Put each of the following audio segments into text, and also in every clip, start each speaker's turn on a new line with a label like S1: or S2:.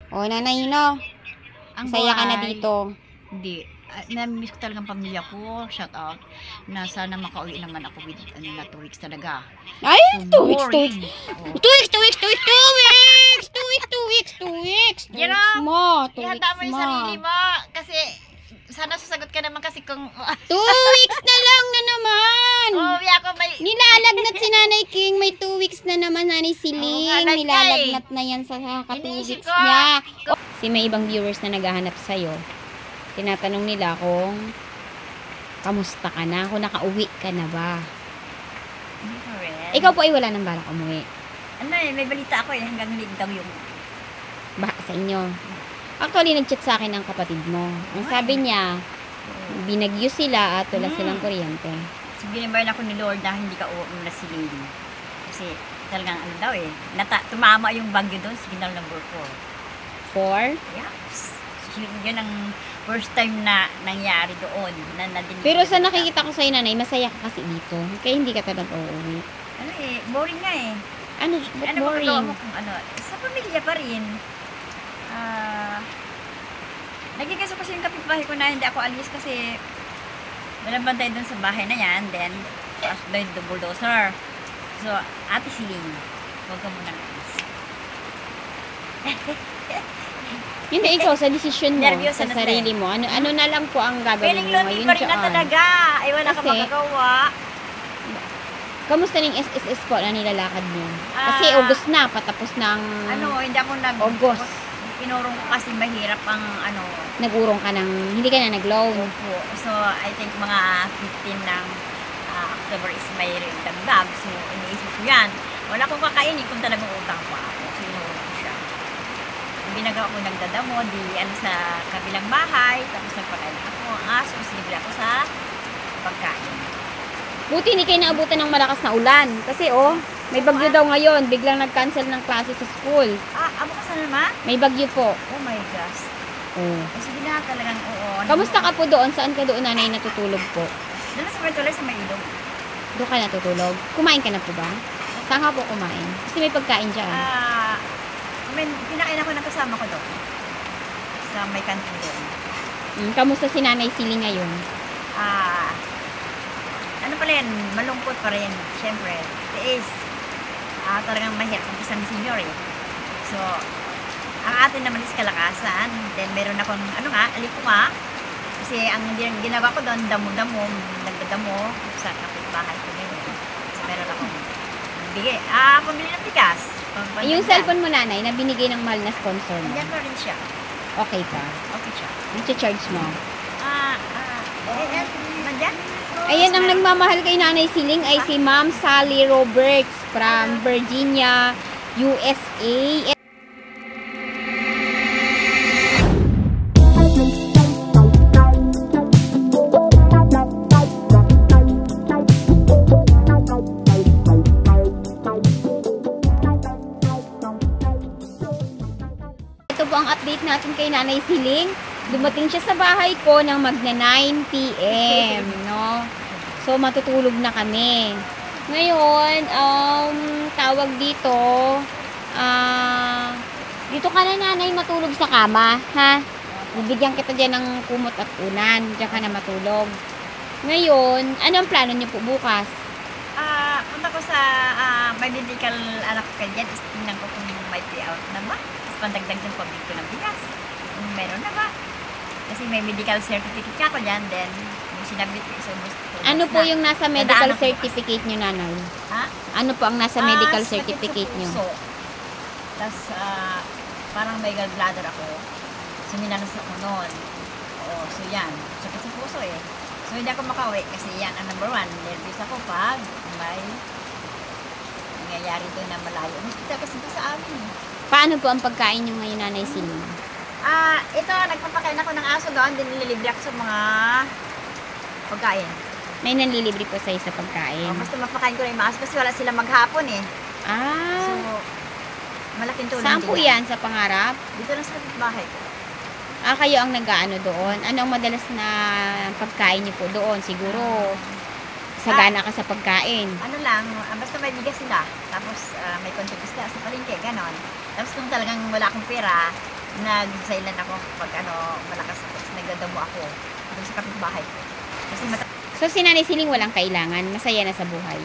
S1: O, nanay, no?
S2: Ang
S1: Saya ka na
S2: buhay.
S1: dito.
S2: Hindi. Nami-miss ko talagang pamilya ko. Shout out. Na sana makauwi naman ako with 2 weeks talaga.
S1: Ay,
S2: So
S1: 2 weeks, 2 weeks.
S2: boring. Oh.
S1: 2 weeks, 2 weeks, 2 weeks, 2 weeks! 2 weeks, 2 weeks, 2 weeks. 2
S2: You
S1: weeks
S2: know,
S1: mo, 2
S2: ihanda mo
S1: weeks
S2: yung
S1: mo.
S2: sarili mo. Kasi sana sasagot ka naman kasi kung
S1: 2 weeks na lang na naman.
S2: uuwi ako may...
S1: Nilalagnat si Nanay King. May 2 weeks na naman, Nanay Siling.
S2: Oo nga,
S1: Nilalagnat na yan sa kaka 2
S2: Iniisip
S1: weeks
S2: ko.
S1: niya. Kasi may ibang viewers na naghahanap sa'yo. Tinatanong nila kung kamusta ka na? Kung nakauwi ka na ba?
S2: Hindi ko rin.
S1: Ikaw po ay wala nang balak umuwi.
S2: Ano may balita ako hanggang late daw yung...
S1: Baka sa inyo. Actually, nag-chat sa akin ang kapatid mo. Ang sabi niya, binagyo sila at wala silang kuryente.
S2: So, binimbayan ako ni Lord na hindi ka uuwi na si Lady. Kasi talagang ano daw tumama yung bagyo doon, signal number 4.
S1: 4?
S2: Yes. So, yun ang first time na nangyari doon.
S1: Pero sa nakikita ko sa'yo, Nanay, masaya ka kasi dito. Kaya hindi ka talagang uuwi.
S2: Ano boring nga
S1: Ano, ba't
S2: Ano
S1: boring?
S2: magagawa mo kung ano? Sa pamilya pa rin. Nagigasa kasi yung kapitbahay ko na hindi ako alis kasi nalabantay dun sa bahay na yan. Then, tapos doon yung bulldozer. So, Ate Siling, huwag ka muna alis.
S1: Hindi, ikaw, sa desisyon mo,
S2: Nervyos
S1: sa
S2: na
S1: sarili mo, ano na lang po ang gagawin
S2: Feeling
S1: mo
S2: lonely
S1: ngayon
S2: pa rin na
S1: dyan?
S2: talaga. Ay, wala ka
S1: Kasi,
S2: magagawa.
S1: Kamusta ng SSS po na nilalakad niyo? Kasi August na, patapos ng
S2: Hindi ako
S1: August.
S2: Inurong ko kasi mahirap ang
S1: Nag-urong ka ng, hindi ka na nag-loan.
S2: Opo. So, I think mga 15 ng October is may dagdag. So, iniisip ko yan. Wala akong kakainin kung talagang utang pa ako. So, inurong ko siya. Ang ginagawa ko, nagdadamo, sa kabilang bahay. Tapos nagpakain ako ang aso. Libre ako sa pagkain.
S1: Buti hindi kayo naabutan ng malakas na ulan. Kasi may bagyo daw ngayon. Biglang nag-cancel ng klase sa school.
S2: Bukas na naman?
S1: May bagyo po.
S2: Oh my gosh. Sige na, talagang oo.
S1: Kamusta ka po doon? Saan ka doon, Nanay, natutulog po?
S2: Doon sa Bertolay sa may ilog.
S1: Doon ka natutulog? Kumain ka na po ba? Saan ka po kumain? Kasi may pagkain dyan.
S2: Pinakain ako ng kasama ko doon. Sa may kantin doon.
S1: Kamusta si Nanay Siling ngayon?
S2: Ano pa rin, malungkot pa rin. Siyempre, tiis. Talagang mahirap ang isang senior So, ang atin naman is kalakasan. Then, meron akong, aliko nga. Kasi ang ginagawa ko doon, damo-damo, nagdadamo sa kapitbahay ko ngayon. So, meron akong bigay. Pamili ng bigas.
S1: Yung cellphone mo, Nanay, na binigay ng mahal na sponsor mo.
S2: Nandiyan pa rin siya.
S1: Okay pa?
S2: Okay siya.
S1: I-charge mo?
S2: Nandiyan?
S1: Ayan, ang nagmamahal kay Nanay Siling ay si Ma'am Sally Roberts from Virginia, USA. Ito po ang update natin kay Nanay Siling. Dumating siya sa bahay ko ng magna 9 PM, no? So, matutulog na kami. Ngayon, tawag dito, dito ka na, Nanay, matulog sa kama, ha? Bibigyan kita dyan ng kumot at unan. Diyan ka na matulog. Ngayon, ano ang plano niyo po bukas?
S2: Punta ko sa may medical anak ko kaya dyan. Tingnan ko kung may payout na ba. Tapos pandagdag ng pabig ko ng bigas. Kung meron na ba. Kasi may medical certificate ka ako dyan. Then, yung sinabit ko sa
S1: ano po yung nasa medical certificate nyo, Nanay? Ano po ang nasa medical certificate nyo?
S2: Tapos, parang may gallbladder ako. So, minanas ako noon. So yan. Sakit sa puso So, hindi ako makauwi kasi yan ang number 1. Nervous ako pag may nangyayari doon na malayo. Hospital kasi ito sa amin.
S1: Paano po ang pagkain nyo ngayon, Nanay Siling?
S2: Ito, nagpapakain ako ng aso doon. Din nililibre ako sa mga pagkain.
S1: May nanlilibre po sa'yo sa pagkain?
S2: Basta mapakain ko na yung mga aso kasi wala sila maghapon So, malaking tulong
S1: saan po
S2: din
S1: yan? Sa Pangarap?
S2: Dito lang sa kapitbahay ko.
S1: Kayo ang nag-aano doon? Ano ang madalas na pagkain niyo po doon? Siguro, sagana ka sa pagkain.
S2: Ano lang, basta may bigas sila. Tapos, may konting isda sa palengke, ganon. Tapos kung talagang wala akong pera, nagsailan ako pag malakas ako. Tapos nagdadamo ako doon sa kapitbahay ko. Kasi
S1: So, si Nanay Siling walang kailangan. Masaya na sa buhay.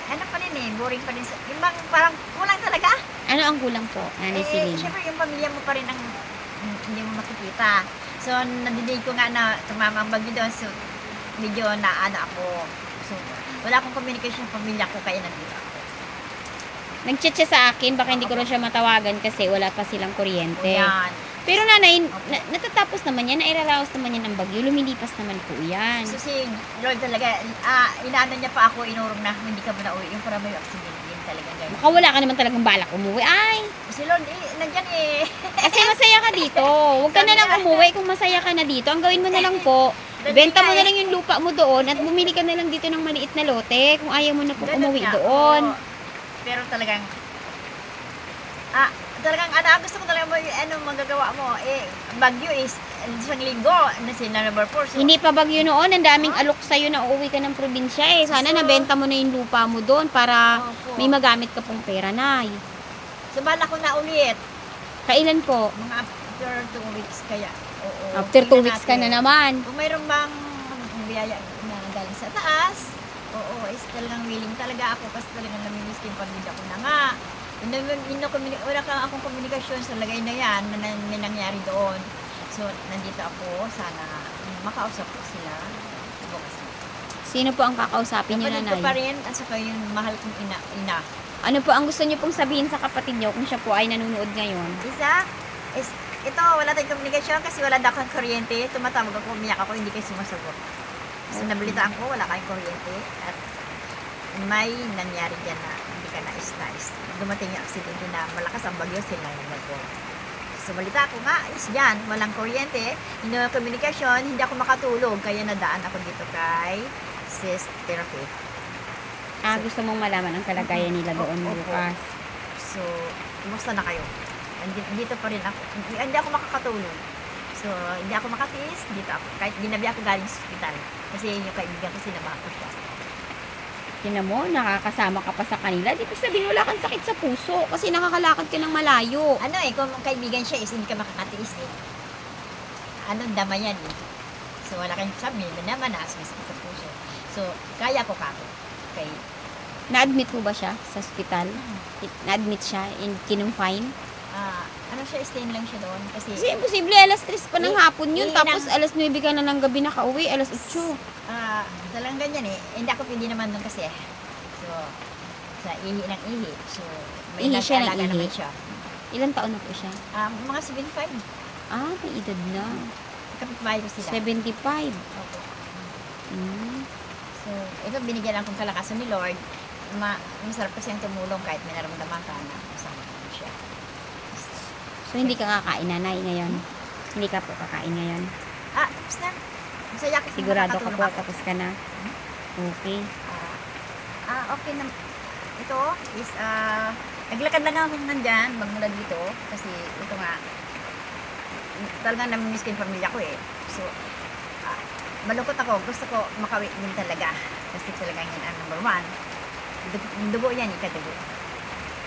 S2: ano pa rin boring pa rin. Yung bang parang kulang talaga.
S1: Ano ang kulang po, Nanay Siling?
S2: Siyempre yung pamilya mo pa rin ang hindi mo makikita. So, nadidig ko nga na tumama ang bagyo doon. So, medyo naano ako. So, wala akong communication sa pamilya ko kaya nandito ako.
S1: Nag-chat siya sa akin, baka hindi ko rin siya matawagan kasi wala pa silang kuryente.
S2: Yan.
S1: Pero nanay, natatapos naman yan, nairaraos naman yan ng bagyo, lumilipas naman po yan.
S2: So, si Lord talaga, inaano niya pa ako, inurong na hindi ka ba na uwi. Yung para may accident din talaga ganyan.
S1: Baka wala ka naman talagang balak umuwi. Ay,
S2: Si Lord, nandyan
S1: kasi masaya ka dito. Huwag ka na lang umuwi kung masaya ka na dito. Ang gawin mo na lang po, benta mo na lang yung lupa mo doon at bumili ka na lang dito ng maliit na lote kung ayaw mo na po
S2: Ganun
S1: umuwi
S2: nga,
S1: doon.
S2: oo. Pero talagang, gusto ko talaga magagawa mo. Bagyo is, isang linggo, na number 4. So,
S1: Hindi pa bagyo noon, ang daming alok sa'yo na uuwi ka ng probinsya eh. Sana
S2: So,
S1: nabenta mo na yung lupa mo doon para
S2: Opo.
S1: may magamit ka pong pera na.
S2: so bala ko na ulit.
S1: Kailan po?
S2: Mga after 2 weeks kaya. Oo.
S1: After 2
S2: tingnan
S1: weeks ka na
S2: natin.
S1: naman.
S2: Kung mayroon bang biyaya na galing sa taas, is talagang willing talaga ako kasi talagang namimiss ko yung pamilya ko na nga. Wala kang akong komunikasyon sa lagay na yan na may nangyari doon. So, nandito ako. Sana makausap ko sila. Bukas na.
S1: Sino po ang kakausapin niyo,
S2: Kapatid ko
S1: nanay?
S2: pa rin at saka yung mahal kong ina.
S1: Ano po ang gusto niyo pong sabihin sa kapatid niyo kung siya po ay nanonood ngayon?
S2: Isa, ito, wala tayong komunikasyon kasi wala daw kang kuryente. Tumatawag ako, umiyak ako, hindi kayo sumasagot. So, nabalitaan ko, wala kayong kuryente at may nangyari dyan na hindi ka nais-nais. Dumating yung aksidente na malakas ang bagyo sila yung bagyo. So, balita ko nga, is dyan, walang kuryente, hindi na komunikasyon, hindi ako makatulog, kaya nadaan ako dito kay Sis Therapy.
S1: Gusto mong malaman ang kalagayan nila doon
S2: Opo.
S1: bukas.
S2: So, kumusta na kayo? Dito pa rin ako. Hindi ako makakatulog. So, hindi ako makatiis. Dito ako. Kahit ginabi ako galing sa hospital. Kasi yung kaibigan ko sila makakasya.
S1: Tinan mo, nakakasama ka pa sa kanila. Di ba sabihin wala kang sakit sa puso kasi nakakalakad ka ng malayo.
S2: Kung kaibigan siya is hindi ka makakatiis dama yan So, wala kang sabi. Naman may sakit sa puso. So, kaya ko kako. Okay.
S1: Na-admit mo ba siya sa hospital? Na-admit siya in kinumfine?
S2: Staying lang siya doon. Kasi
S1: Imposible, alas 3 pa ng hapon yun.
S2: eh,
S1: Tapos alas 9 ka na ng gabi nakauwi, alas 8.
S2: talagang ganyan Hindi ako pwede naman doon kasi. So, sa ihi ng ihi. So, may
S1: Ihi siya ng
S2: nag-aalaga
S1: ihi?
S2: naman siya.
S1: Ilang taon na po siya?
S2: Mga 75.
S1: May edad na.
S2: Kapitbahay ko sila.
S1: 75.
S2: Opo.
S1: Mm.
S2: So, ito binigyan lang kong kalakasan ni Lord. Masarap kasi ang tumulong kahit may naramdaman ka na kasama ko siya.
S1: So, hindi ka kakain, nanay, ngayon? Hindi ka po kakain ngayon?
S2: Tapos na. Masaya kasi
S1: Sigurado ka
S2: nakakatulong
S1: po,
S2: ako.
S1: tapos ka na? Okay.
S2: Okay na. Ito is, naglakad lang ako nandyan, magmula dito. Kasi ito nga, talagang namimiss ko yung pamilya ko So, malungkot ako. Gusto ko makauwi din talaga. Kasi talagang yan ang number 1. Dugo yan, ikadugo.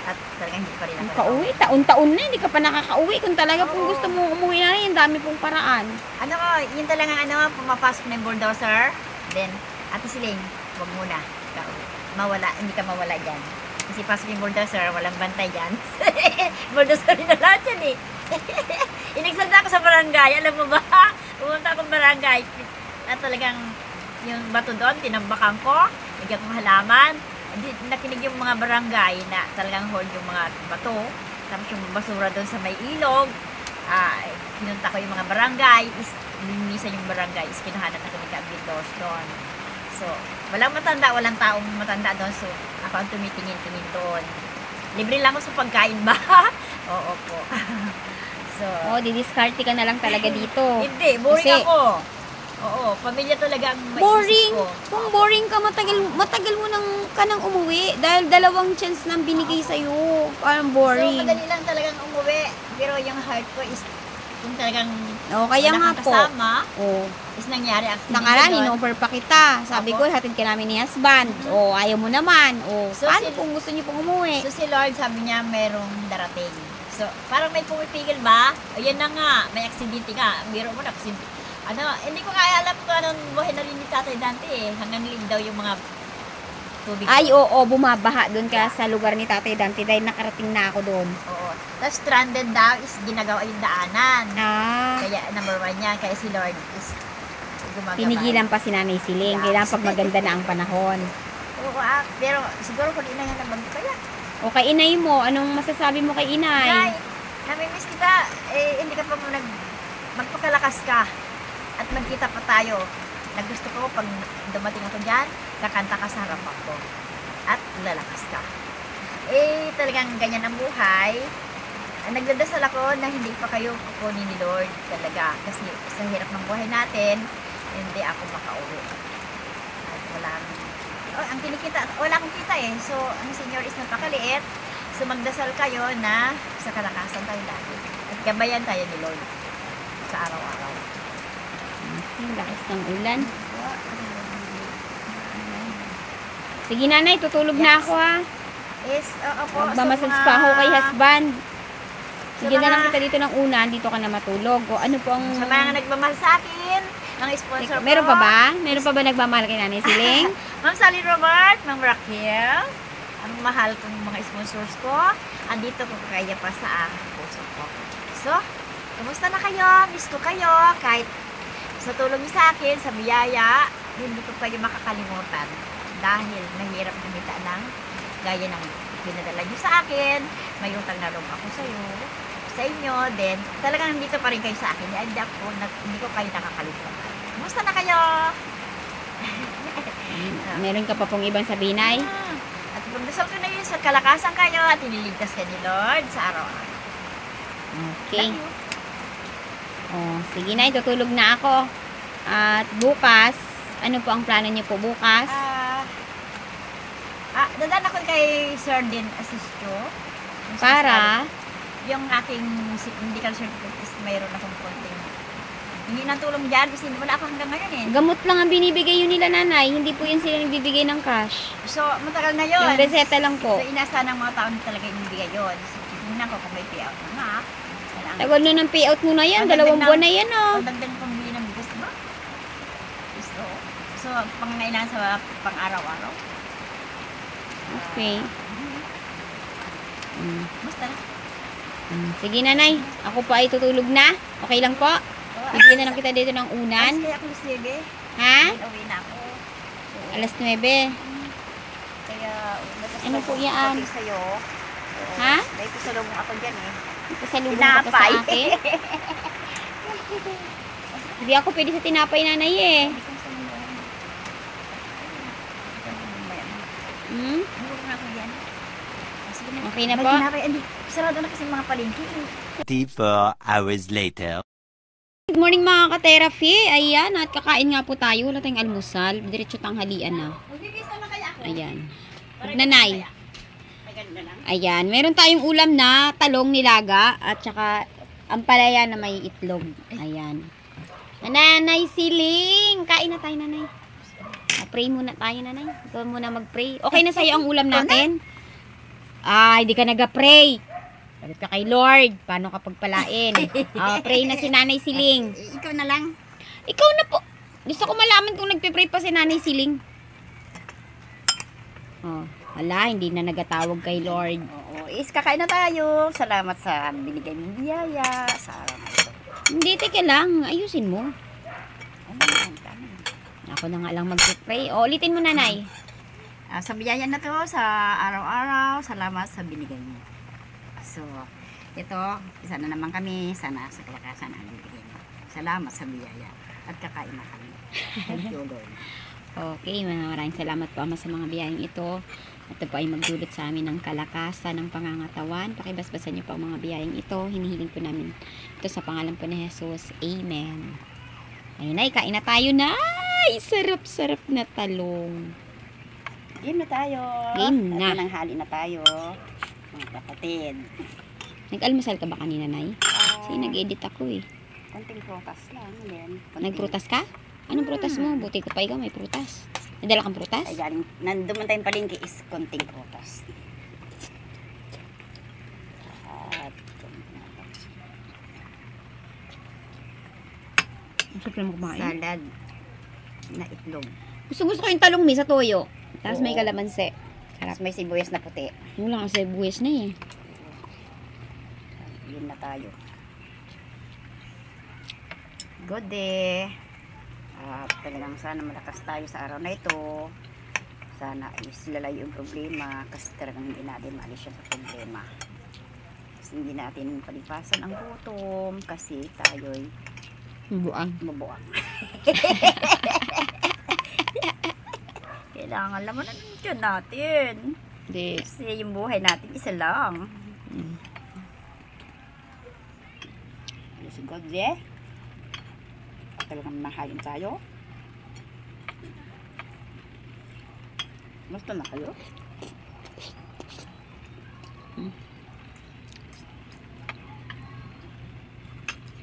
S2: At talagang hindi pa rin ako.
S1: Kauwi, taon-taon na, hindi ka pa nakakauwi. Kung talaga pong
S2: Oo.
S1: gusto mo umuwi na rin, dami pong paraan.
S2: Yun talagang pumapasok na yung bulldozer. Then, Ate Siling, huwag muna. Mawala, hindi ka mawala dyan. Kasi pasok yung bulldozer, walang bantay dyan. Bulldozer rin na lahat yan Inagsalta ako sa barangay, alam mo ba? Pumunta akong barangay. At talagang yung bato doon, tinambakan ko. Nagyan kong halaman. Nakinig yung mga barangay na talagang hold yung mga bato. Tapos yung basura doon sa may ilog. Pinunta ko yung mga barangay. Linisan yung barangay. Kinuhanan ako ni Kabitos doon. So, walang taong matanda doon. So, ako ang tumitingin-tingin doon. Libre lang ako sa pagkain ba? Oo po. So,
S1: Didiskarte ka na lang talaga dito.
S2: hindi, boring
S1: Kasi-
S2: ako. Oo, pamilya talaga ang may
S1: Boring.
S2: isip ko.
S1: Kung boring ka, matagal mo ka nang umuwi. Dahil 2 chance nang binigay sa'yo. Parang
S2: So,
S1: boring.
S2: madali lang talagang umuwi. Pero yung heart ko is, yung talagang
S1: Kaya
S2: wala
S1: nga
S2: kang
S1: po.
S2: kasama,
S1: Oh.
S2: is nangyari accident
S1: Nakaraan,
S2: doon.
S1: in-offer pa kita. Sabi
S2: Opo.
S1: ko, hatid ka namin ni husband. Ayaw mo naman.
S2: So,
S1: Paano kung gusto niyo pong umuwi?
S2: So si Lord sabi niya merong darating. So So, parang may pumipigil ba? Ayan na nga, may aksidente nga. Biro mo na, hindi ko kaya alam kung anong buhay na rin ni Tatay Dante eh. Hanggang lig daw yung mga tubig.
S1: Ay, oo, bumabaha doon ka sa lugar ni Tatay Dante dahil nakarating na ako doon.
S2: Oo. Tapos stranded daw is ginagawa yung daanan.
S1: Ah,
S2: Kaya number 1 yan. Kaya si Lord is gumagawa.
S1: pinigilan pa si Nanay Siling. Kailangan pag maganda na ang panahon.
S2: Oo, pero siguro kung ina yan naman kaya.
S1: O kay inay mo, anong masasabi mo kay inay?
S2: Nay, namimiss kita. Hindi ka pa mo magpakalakas ka. At magkita pa tayo. Nagusto ko pag dumating ako dyan, kakanta ka sa harapan ko. At lalakas ka. Talagang ganyan ang buhay. Nagdadasal ako na hindi pa kayo kukunin ni Lord talaga. Kasi sa hirap ng buhay natin, hindi ako makauwi. At ang kinikita, wala akong kita eh. So, ang senior is napakaliit. So, magdasal kayo na sa kalakasan tayo lagi. At gabayan tayo ni Lord sa araw-araw.
S1: Ang lakas ng ulan. Sige nanay, tutulog na ako ha.
S2: Oo po.
S1: Magmamasage pa ako kay husband. Sige
S2: Sa
S1: na lang
S2: mga-
S1: kita dito ng unan, dito ka na matulog. O ano po ang...
S2: Sa mga nagmamahal sa akin, mga sponsor ko.
S1: Meron pa ba? Meron pa ba nagmamahal kay Nanay Siling?
S2: Ma'am Sally Robert, Ma'am Raquel, ang mahal kong mga sponsors ko, andito ko kaya pa sa puso ko. So, kumusta na kayo? Miss ko kayo. Kahit sa tulong niyo sa akin, sa biyaya, hindi ko kayo makakalimutan. Dahil mahirap kumita ng gaya ng pinadala niyo sa akin. May utang na loob ako sa inyo, then talagang nandito pa rin kayo sa akin. Hindi ko kayo nakakalimutan. Kumusta na kayo?
S1: Meron ka pa pong ibang sabihin, Nay?
S2: At pagdasal ko na yun sa kalakasan kayo at iniligtas ka ni Lord sa araw-araw.
S1: Okay.
S2: Love you.
S1: O, sige Nay, tutulog na ako. At bukas, ano po ang plano niyo po bukas?
S2: Dadaan ako kay Sir Din Asisto.
S1: Para?
S2: Yung aking medical certificate is mayroon akong konting hindi na tulong dyan kasi wala ako hanggang ngayon eh.
S1: Gamot lang ang binibigay yun nila nanay. Hindi po yun sila nagbibigay ng cash.
S2: So, matagal na yun.
S1: Yung reseta lang po.
S2: So, inasa ng mga tao na talaga ibibigay yun. So, tingnan ko kung may payout na nga.
S1: Tagal na ng payout mo na yan.
S2: Pagdagdag
S1: 2 buwan na yan oh.
S2: Pagdagdag pang bili ng bigas ba? So, pangangailangan sa pang-araw-araw.
S1: Okay.
S2: Basta na.
S1: Sige nanay, ako po ay tutulog na. Okay lang po? Bibigyan na lang kita dito ng unan.
S2: Kaya ako sige.
S1: Ha?
S2: Uwi na ako.
S1: Alas 9.
S2: Kaya,
S1: Ano po yan?
S2: Sa'yo.
S1: Ha?
S2: May pasalubong ako dyan eh.
S1: Pasalubong ka pa sa
S2: Tinapay.
S1: akin. Hindi ako pwede sa tinapay nanay eh. Hmm? Okay na po?
S2: Sarado na kasi mga palengke.
S3: 24 hours later.
S1: Good morning mga ka-therapy. Ayan, at kakain nga po tayo. Wala tayong almusal. Diretso tanghalian na. Ayan. Nanay. Ayan, meron tayong ulam na talong nilaga at saka ampalaya na may itlog. Ayan. Nanay Siling. Kain na tayo, nanay. Pray muna tayo, nanay. Ikaw muna mag-pray. Okay na sa'yo ang ulam natin? Ay, hindi ka nag-pray. Sabi ka kay Lord, paano ka pagpalain? Pray na si Nanay Siling.
S2: Ikaw na lang.
S1: Ikaw na po. Gusto ko malaman kung nagpe-pray pa si Nanay Siling. Wala, hindi na nagatawag kay Lord.
S2: Oo, kakain na tayo. Salamat sa binigay mong biyaya.
S1: Hindi, teka lang. Ayusin mo. Ako na nga lang mag-pray. Ulitin mo, nanay.
S2: Sa biyaya na to, sa araw-araw, salamat sa binigay mo. So, ito, isa na naman kami. Sana sa kalakasan ang bibigay mo. Salamat sa biyaya. At kakain na kami. Thank you, Lord.
S1: Okay, maraming salamat po Ama sa mga biyayang ito. Ito po ay magdulot sa amin ng kalakasan, ng pangangatawan. Pakibasbasan niyo po ang mga biyayang ito. Hinihiling po namin ito sa pangalan po ni Jesus. Amen. Ayun na, kain na tayo na. Ay, sarap-sarap na talong.
S2: Game na tayo.
S1: Game na.
S2: At nanghali na tayo. Mga kapatid.
S1: Nag-almusal ka ba kanina, Nay? Kasi nag-edit ako eh.
S2: Konting prutas lang.
S1: Nagprutas ka? Anong prutas mo? Buti ko pa ikaw, may prutas. Nadala kang prutas?
S2: Ay, galing. Nandun man tayong palengke is konting prutas. At
S1: Gusto lang kumain.
S2: Salad na itlog.
S1: Gusto ko yung talong mi sa toyo. Tapos may
S2: Oo.
S1: kalamansi.
S2: Tapos may sibuyas na puti.
S1: Wala kasi buwis na eh.
S2: Yun na tayo. Good day. Talagang sana malakas tayo sa araw na ito. Sana is lalay yung problema kasi talagang hindi natin maalis siya sa problema. Kasi hindi natin palipasan ang gutom kasi tayo'y
S1: Buang.
S2: mabuang. Kailangan laman na dyan natin.
S1: Di.
S2: Kasi yung buhay natin isa lang. Si God, eh. Talagang mahayin tayo. Basta na kayo.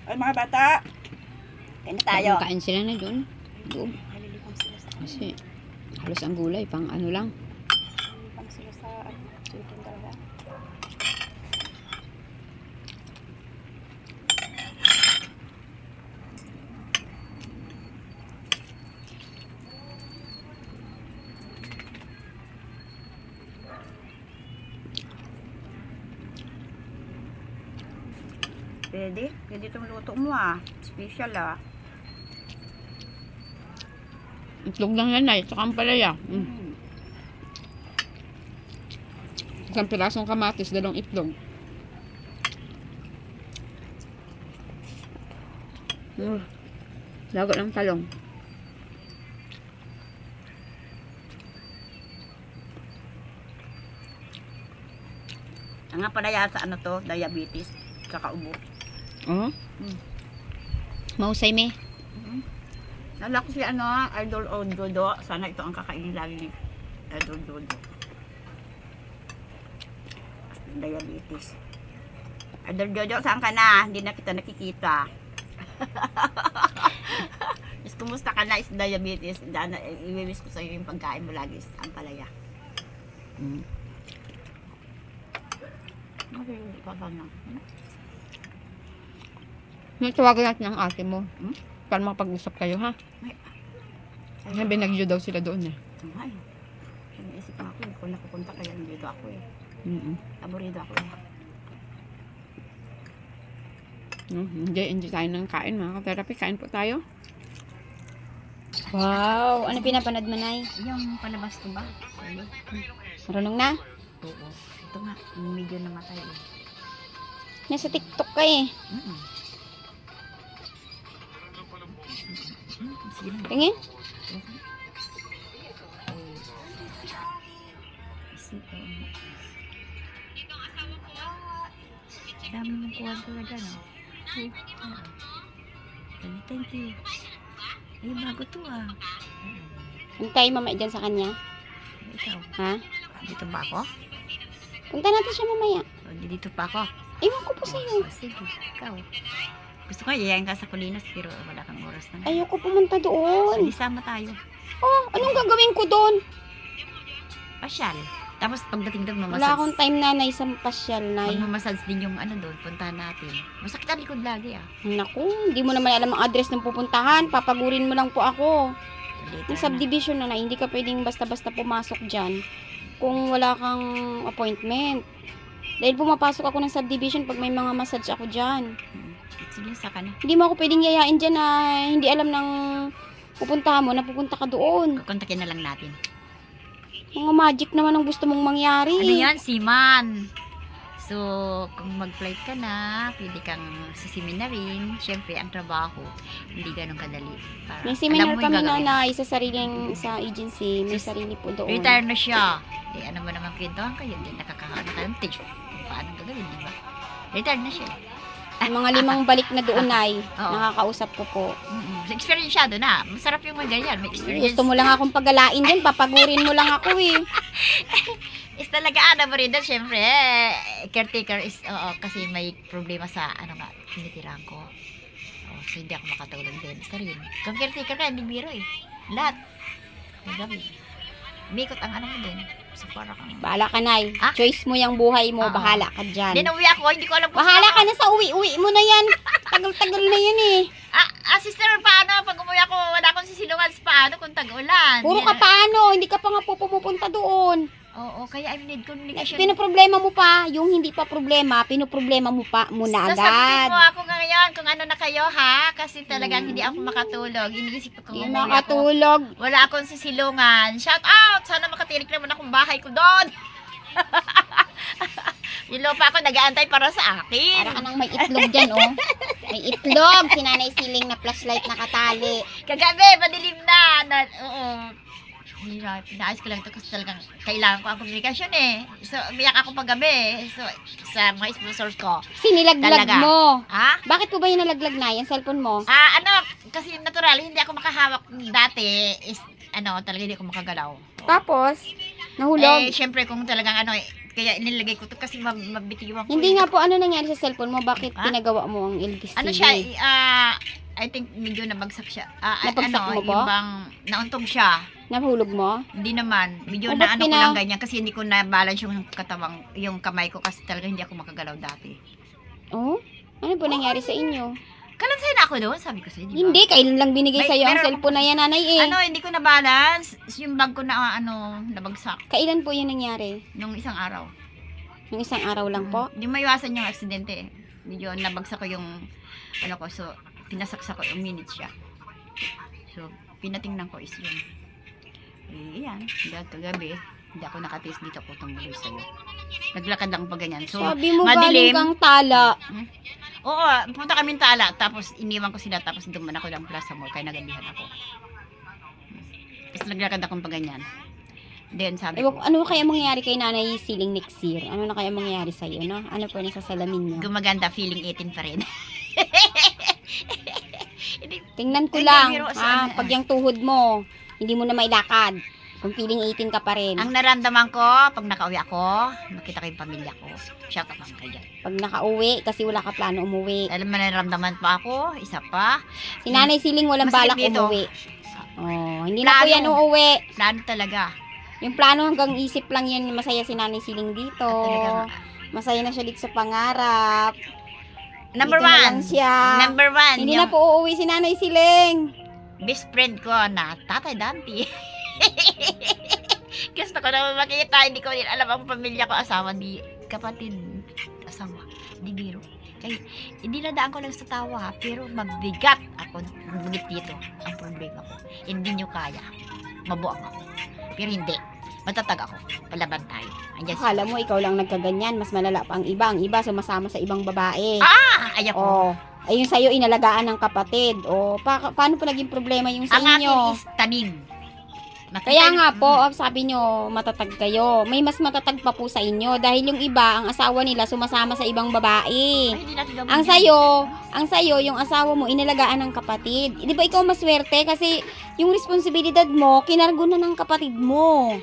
S2: Ay mga bata, kain na tayo.
S1: Kain sila na doon. Doon.
S2: Halilipang sila sa
S1: Kasi halos ang gulay, pang ano lang.
S2: halilipang sila sa chicken talaga. Pwede itong luto mo special
S1: Itlog lang yan ay, saka ang palaya. Isang pirasong kamatis, 2 itlog. Lago ng talong.
S2: Ang nga palaya sa ano to, diabetes, kakaubo.
S1: Oh? Mausay me.
S2: Nala ko si Idol Dodo. Sana ito ang kakainin lagi ni Idol Dodo. Diabetes. Idol Dodo, saan ka na? Hindi na kita nakikita. Is, kumusta ka na is diabetes? I-wish ko sa'yo yung pagkain mo lagi is ang palaya. Okay, pa na.
S1: Tawagan natin ang ate mo.
S2: Hmm?
S1: Para makapag-usap kayo, ha?
S2: Ay,
S1: Binagyo daw sila doon eh.
S2: ay. Naisip nga ako, kung napupunta kaya dito ako eh.
S1: Mm-mm.
S2: Aburido ako eh.
S1: Enjoy tayo ng kain, mga ka-therapy. Kain po tayo. Wow! Ano pinapanood mo, Nay?
S2: Yung palabas ko ba? Sorry.
S1: Marunong na?
S2: Oo. Ito nga, medyo namatay eh.
S1: Nasa TikTok ka eh.
S2: Sige na.
S1: Tingin?
S2: Dami mong kuha talaga, no? Thank you. Eh, bago to
S1: Antay mamaya dyan sa kanya.
S2: Ikaw,
S1: Ha?
S2: dito ba ako?
S1: Punta natin siya mamaya.
S2: O, dito pa ako?
S1: Ewan ko po sa'yo.
S2: O, sige, ikaw. Gusto ko yayain ka sa Colinas pero wala kang oras na.
S1: Ayoko pumunta doon.
S2: Hindi sama tayo.
S1: Oh, anong gagawin ko doon?
S2: Pasyal. Tapos pagdating doon,
S1: Wala akong time, Nanay, sa pasyal, Nay.
S2: Magmamassage din yung ano doon, puntahan natin. Masakit ang likod lagi
S1: Naku, hindi mo naman alam ang address ng pupuntahan. Papagurin mo lang po ako.
S2: Later
S1: Yung subdivision na, hindi ka pwedeng basta-basta pumasok dyan kung wala kang appointment. Dahil pumapasok ako ng subdivision pag may mga massage ako dyan.
S2: Sige, saka na.
S1: Hindi mo ako pwedeng yayain dyan na hindi alam ng pupuntahan mo na pupunta ka doon.
S2: Kontakin na lang natin.
S1: Mga magic naman ang gusto mong mangyari.
S2: Ano yan? Siman. So, kung mag-flight ka na, pwede kang sa seminarin. Siyempre, ang trabaho, hindi ganun kadali. Para,
S1: May seminar
S2: alam mo yung
S1: kami,
S2: gagawin.
S1: Nanay, sa sariling sa agency. May
S2: Sus-
S1: sarili po doon.
S2: Retire na siya. Di, ano mo naman kwentuhan kayo. Di, nakakakaano kayong tips kung paano gagawin, di ba? Retire na siya.
S1: Yung mga 5 balik na doon, Nay.
S2: Oo.
S1: Nakakausap ko po.
S2: Experienceado na. Masarap yung mga ganyan. May experience.
S1: Gusto mo lang akong pagalain din. Papagurin mo lang ako eh.
S2: Is talaga ano mo rin doon, syempre, caretaker is, kasi may problema sa, tinitirahan ko. So, hindi ako makatulog din. Isa rin. Kung caretaker ka, hindi biro eh. Lahat. Nagabi. Umikot ang mo din. So, para kang...
S1: Bahala ka, Nay.
S2: Ah?
S1: Choice mo yung buhay mo.
S2: Oo.
S1: Bahala ka dyan.
S2: Hindi, nauwi ako. Hindi ko alam kung
S1: Bahala ka na sa uwi-uwi mo na yan. Tagal-tagal na yan eh.
S2: sister, paano? Pag umuwi ako, wala akong sisilungan sa paano kung tag-ulan.
S1: Puro ka paano, hindi ka pa nga po pumupunta doon.
S2: Oo, kaya I need communication.
S1: Pinoproblema mo pa, yung hindi pa problema, pinoproblema mo pa muna
S2: Sasagutin
S1: agad.
S2: mo ako ngayon kung ano na kayo, ha? Kasi talagang hindi ako makatulog. Iniisip ko kung
S1: Hindi
S2: umuwi ako.
S1: makatulog.
S2: Wala akong sisilungan. Shout out! Sana makatirik naman akong bahay ko doon. Yung lupa ako nag-aantay para sa akin.
S1: Para ka nang may itlog dyan, oh. May itlog, si Nanay Siling na flashlight nakatali.
S2: Kagabi, madilim na. Oo. Pinaayos ko lang ito kasi talagang kailangan ko ang komunikasyon eh. So, umiyak ako paggabi. So, sa mga sponsors ko.
S1: Sinilaglag
S2: Talaga.
S1: mo.
S2: Ha?
S1: Bakit po ba yung nalaglag na? Yung cellphone mo?
S2: Kasi natural, hindi ako makahawak dati. Talaga hindi ako makagalaw.
S1: Tapos, nahulog.
S2: Syempre kung talagang kaya inilagay ko to kasi mabitiwan ko.
S1: Hindi nga po, ano nangyari sa cellphone mo? Bakit
S2: Ha?
S1: pinagawa mo ang LDCD?
S2: Ano siya, I think medyo nabagsak siya.
S1: Napagsak mo ba?
S2: Yung bang nauntog siya.
S1: Nahulog mo?
S2: Hindi naman. Medyo
S1: O,
S2: na
S1: ba't
S2: ko lang ganyan kasi hindi ko na-balance yung katawang, yung kamay ko kasi talaga hindi ako makagalaw dati.
S1: Oh? Ano po nangyari sa inyo?
S2: Kalansay na ako doon, sabi ko sa'yo, di ba?
S1: Hindi, kailan lang binigay
S2: May-
S1: sa'yo ang
S2: meron-
S1: cellphone na yan, nanay eh.
S2: Hindi ko na-balance. Yung bag ko na, nabagsak.
S1: Kailan po yun nangyari?
S2: Nung isang araw.
S1: Nung isang araw lang po?
S2: Hindi maiwasan yung aksidente. Medyo nabagsak ko yung, so, pinasaksak ko yung minutes siya. So, pinatingnan ko is yun. Yan, dito gabi, hindi ako nakatiis dito ko tumuloy sa'yo. Naglakad lang pa ganyan. So,
S1: Sabi mo galing kang tala.
S2: Oo, punta kami Tala, tapos iniwan ko sila, tapos duman ako ng Plaza Mall, kaya nagabihan ako. Tapos naglakad akong pa ganyan. Then sabi ko,
S1: Ano kaya mangyayari kay Nanay Siling next year? Ano na kaya mangyayari sa'yo, no? Ano po nasa salamin niyo?
S2: gumaganda, feeling 18 pa rin.
S1: Tingnan ko
S2: Ay,
S1: lang,
S2: biro,
S1: ha?
S2: saan?
S1: Pag yung tuhod mo, hindi mo na mailakad. Kung feeling 18 ka pa rin.
S2: Ang naramdaman ko, pag nakauwi ako, makita ko yung pamilya ko. Shout out lang kayo.
S1: Pag nakauwi, kasi wala ka plano umuwi.
S2: Alam mo, naramdaman pa ako, isa pa.
S1: Si Nanay Siling walang
S2: Masakit
S1: balak
S2: dito.
S1: umuwi. Oh, hindi na po
S2: Plano.
S1: yan uuwi.
S2: Plano talaga.
S1: Yung plano hanggang isip lang yan, masaya si Nanay Siling dito.
S2: Talaga.
S1: Masaya na siya dito sa pangarap.
S2: Number
S1: Dito na
S2: one.
S1: lang siya.
S2: Number one.
S1: Hindi
S2: yung
S1: na po uuwi si Nanay Siling.
S2: best friend ko na Tatay Dante. Gusto ko naman makita. Hindi ko rin alam ang pamilya ko. Asawa, di kapatid. Asawa. Di biro. Kaya, hindi nadaan ko lang sa tawa ha. Pero magbigat ako. Magbigit dito. Ang problema ko. Hindi nyo kaya. Mabuang ako. Pero hindi. Matatag ako. Palaban tayo. Andiyan
S1: Akala mo ikaw lang nagkaganyan, mas malala pa ang iba. Ang iba sumasama sa ibang babae.
S2: Ayak ko.
S1: Oh, ayun sa'yo inalagaan ng kapatid. O, paano po naging problema yung sa
S2: Ang akin
S1: inyo?
S2: is tanim. Nakita
S1: Kaya
S2: niyo-
S1: nga po, sabi nyo, matatag kayo. May mas matatag pa po sa inyo. Dahil yung iba, ang asawa nila sumasama sa ibang babae.
S2: Ay, hindi natin gawin
S1: Ang
S2: yan.
S1: sayo, yung asawa mo, inalagaan ng kapatid. Di ba ikaw maswerte? Kasi yung responsibilidad mo, kinargo na ng kapatid mo.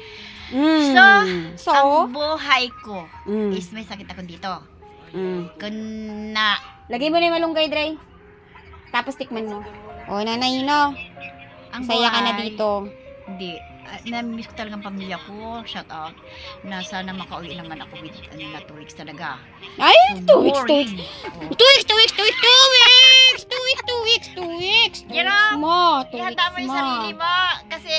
S1: So,
S2: Ang buhay ko
S1: mm,
S2: is may sakit ako dito. Kung
S1: lagay mo na yung malunggay, Dre. Tapos tikman mo. O, nanay, no?
S2: ang
S1: Saya ka na
S2: buhay-
S1: dito.
S2: Hindi. Na-miss ko talagang pamilya ko. Shout out. Na sana makauwi naman ako with 2 weeks talaga.
S1: Ay,
S2: So
S1: 2 weeks, 2 weeks.
S2: boring.
S1: 2 weeks, 2 weeks, 2 weeks, 2 weeks, 2 weeks, 2 weeks, 2 weeks.
S2: You know,
S1: mo, 2
S2: Ihanda mo
S1: weeks
S2: yung
S1: mo.
S2: sarili mo. Kasi,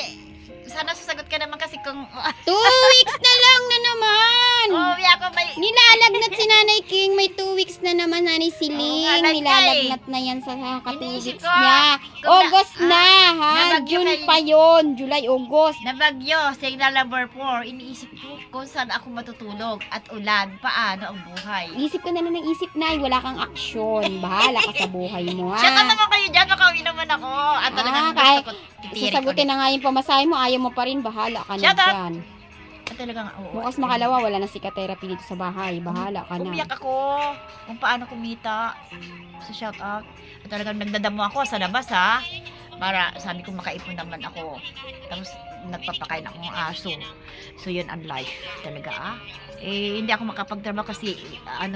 S2: sana sasagot ka naman kasi kung
S1: 2 weeks na lang na naman.
S2: uuwi ako may...
S1: Nilalagnat si Nanay King, may 2 weeks na naman, Nanay Siling.
S2: Oo nga,
S1: Nilalagnat na yan sa ka 2
S2: Iniisip
S1: weeks
S2: ko,
S1: niya.
S2: kung
S1: August na, ha?
S2: nabagyo
S1: June
S2: kayo.
S1: pa yon, July, August.
S2: Na bagyo, signal number 4, iniisip ko kung saan ako matutulog at ulan, paano ang buhay.
S1: Isip ka na ng isip na, wala kang aksyon. Bahala ka sa buhay mo, ha?
S2: Siya naman kayo dyan, makauwi naman ako. At talagang
S1: kahit
S2: gusto ko titirik
S1: Sasagutin
S2: ulit.
S1: na nga yung pamasahe mo, ayaw mo pa rin, bahala ka na
S2: Shut up!
S1: dyan.
S2: At talagang, oo.
S1: Bukas makalawa, wala na psychotherapy dito sa bahay. Bahala ka na.
S2: Umiyak ako kung paano kumita sa shout out. At talagang nagdadamo ako sa labas ha. Para sabi ko makaipon naman ako. Tapos nagpapakain akong aso. So yun ang life talaga hindi ako makapagtrabaho kasi out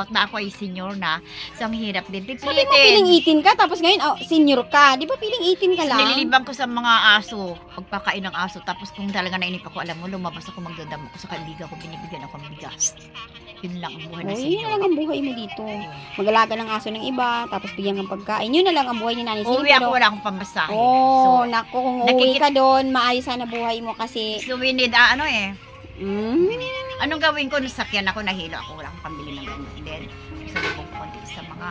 S2: na ako ay senior na. So ang hirap din.
S1: Sabi mo piling 18 ka, tapos ngayon senior ka. Di ba piling 18 ka lang?
S2: Nililibang ko sa mga aso, pagpakain ng aso. Tapos kung talaga nainip ako, alam mo, lumabas ako magdadamo ko sa kaibigan ko, binibigyan ako ng bigas. Yun lang ang buhay na
S1: Yun na
S2: senior.
S1: lang ang buhay mo dito. Mag-alaga ng aso ng iba, tapos bigyan ng pagkain. Yun na lang ang buhay ni Nanay Siling.
S2: Uwi ako, wala akong pamasahe.
S1: Naku, kung uwi ka doon, maayos sana buhay mo kasi...
S2: So we need, anong gawin ko? Nasakyan ako, nahilo ako, wala akong pambili ng ganyan. Then, gusto ko konti sa mga,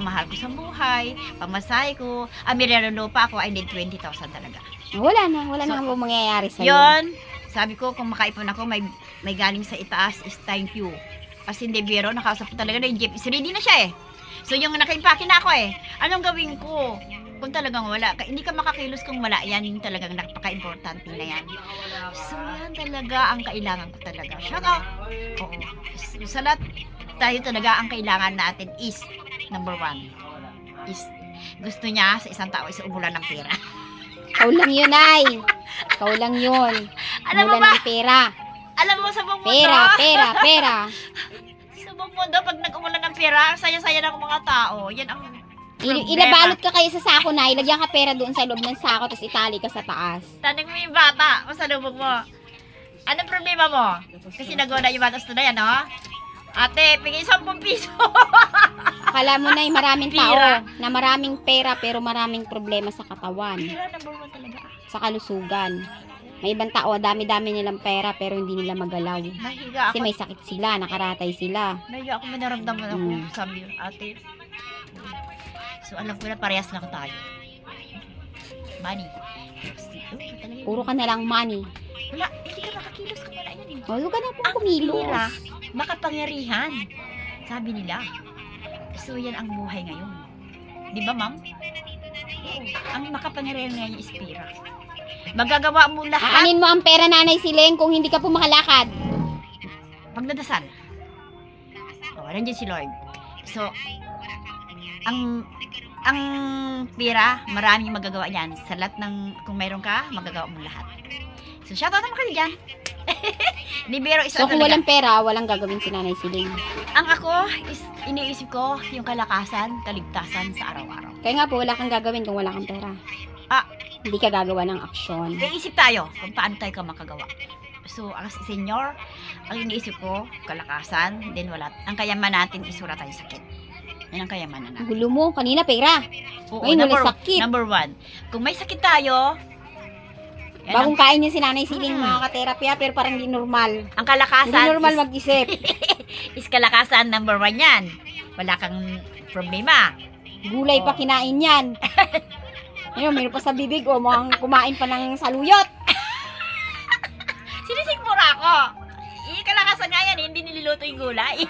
S2: mahal ko sa buhay, pamasahe ko, mirero lupa ako, I need 20,000 talaga.
S1: Wala na nga po mangyayari sa'yo.
S2: Yun, sabi ko, kung makaipon ako, may galing sa itaas is thank you. As in, biro, nakausap ko talaga na yung jeep is ready na siya So, yung nakaimpake na ako anong gawin ko? Kung talagang wala, hindi ka makakilos kung wala yan, yung talagang napaka-importante na yan. So, yan talaga ang kailangan ko talaga. Shout out! Oo. Sa lahat, tayo talaga ang kailangan natin is, number 1, is, gusto niya sa isang tao is umulan ng pera.
S1: Ikaw lang yun, ay. Ikaw lang yun.
S2: Alam mo
S1: Umulan
S2: ba?
S1: ng pera.
S2: Alam mo sa buong mundo?
S1: Pera.
S2: Sa buong mundo, pag nag-umulan ng pera, ang saya-saya ng mga tao. Yan ang problema.
S1: Inabalot ka kayo sa sako na, ilagyan ka pera doon sa loob ng sako, tapos itali ka sa taas.
S2: Tanong mo yung bata, masalubog mo. Anong problema mo? Kasi naguna yung bata na yan, Ate, pingin 10 piso.
S1: Akala mo na yung maraming tao
S2: Pira.
S1: na maraming pera pero maraming problema sa katawan,
S2: Pira, number 1 talaga.
S1: sa kalusugan. May ibang tao, dami-dami nilang pera pero hindi nila magalaw.
S2: Nahiga
S1: Kasi
S2: ako.
S1: may sakit sila, nakaratay sila.
S2: Nahiga ako, may naramdaman ako. Sabi yung ate. So, alam ko na parehas lang tayo. Money.
S1: Puro ka na lang money.
S2: Wala, hindi ka makakilos kung wala yan
S1: Huwag ka na pong
S2: Ang
S1: kumilos.
S2: pera, makapangyarihan. Sabi nila. So, yan ang buhay ngayon. Di ba, ma'am? Oo. Ang makapangyarihan ngayon is pera. Magagawa mo lahat.
S1: Aanin mo ang pera, Nanay Siling, kung hindi ka po makalakad.
S2: Pagdadasal. Nandiyan si Lord. So, ang pera, maraming magagawa yan. Sa lahat ng, kung mayroon ka, magagawa mo lahat. So, shoutout naman kayo dyan. Libero isa
S1: So kung
S2: talaga.
S1: walang pera, walang gagawin si Nanay Siling.
S2: Ang ako, is iniisip ko yung kalakasan, kaligtasan sa araw-araw.
S1: Kaya nga po, wala kang gagawin kung wala kang pera. Hindi ka gagawa ng aksyon.
S2: Iisip tayo kung paano tayo ka makagawa. So, as a senior, ang iniisip ko, kalakasan, then wala. Ang kayaman natin is wala tayong sakit. Yan ang kayamanan natin.
S1: Gulo mo, kanina pera.
S2: Oo,
S1: Ngayon, wala sakit.
S2: Number 1. Kung may sakit tayo, yan
S1: Bagong kain niya si Nanay Siling, mga katerapya, pero parang hindi normal.
S2: ang kalakasan
S1: Hindi normal
S2: is,
S1: mag-isip.
S2: is kalakasan number 1 yan. Wala kang problema.
S1: Gulay pa kinain yan. Ayun, mayroon pa sa bibig, mukhang kumain pa ng saluyot.
S2: Sinisigmura ako. Kalakasan nga yan, hindi nililuto yung gulay.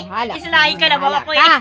S1: Bahala.
S2: Islahin ka na ba
S1: Bahala
S2: ako
S1: ka.